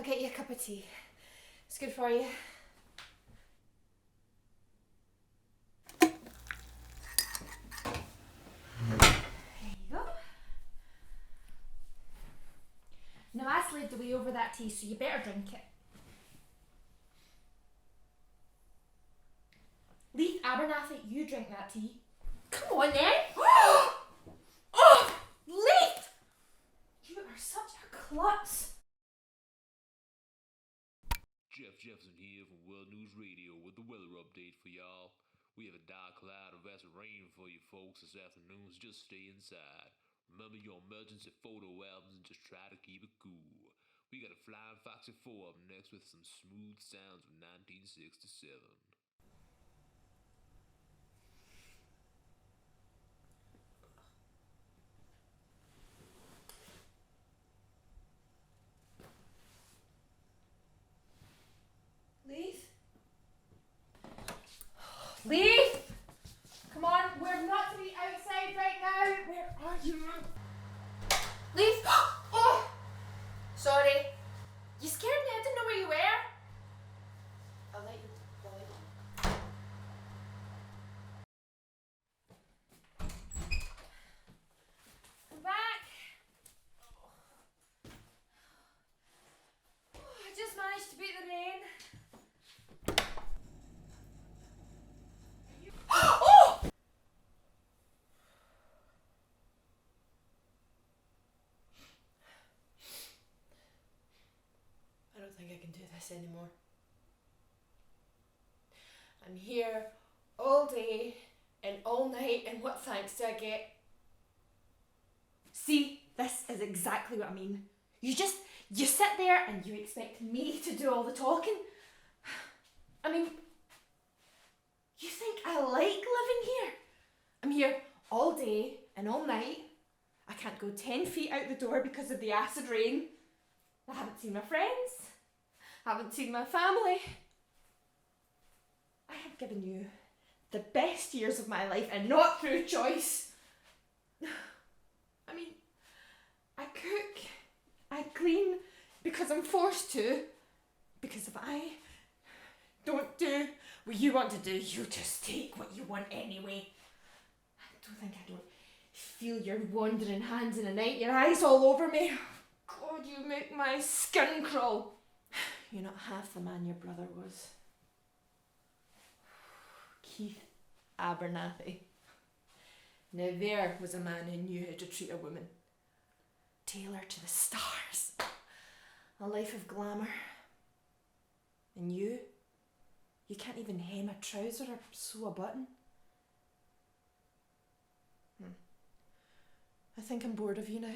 get you a cup of tea. It's good for you. There you go. Now I slaved away over that tea, so you better drink it. Leith Abernathy, you drink that tea. Come on then! Oh! Leith! You are such a klutz. Jeff Jefferson here from World News Radio with the weather update for y'all. We have a dark cloud of acid rain for you folks this afternoon, so just stay inside. Remember your emergency photo albums and just try to keep it cool. We got a Flying Foxy 4 up next with some smooth sounds of 1967. Leith? Leith! Come on, we're not to be outside right now. Where are you? Leith! Oh! Sorry. You scared me, I didn't know where you were. I'll let you. Come back. Oh, I just managed to beat the rain. Oh! I don't think I can do this anymore. I'm here all day and all night, and what thanks do I get? See, this is exactly what I mean. You sit there and you expect me to do all the talking. I mean, you think I like living here? I'm here all day and all night. I can't go 10 feet out the door because of the acid rain. I haven't seen my friends. I haven't seen my family. I have given you the best years of my life and not through choice. I mean, I cook, I clean because I'm forced to. Because if I don't do what you want to do, you just take what you want anyway. I don't feel your wandering hands in the night, your eyes all over me. God, you make my skin crawl. You're not half the man your brother was. Keith Abernathy. Now there was a man who knew how to treat a woman. Tailor to the stars. A life of glamour. And you can't even hem a trouser or sew a button. I think I'm bored of you now.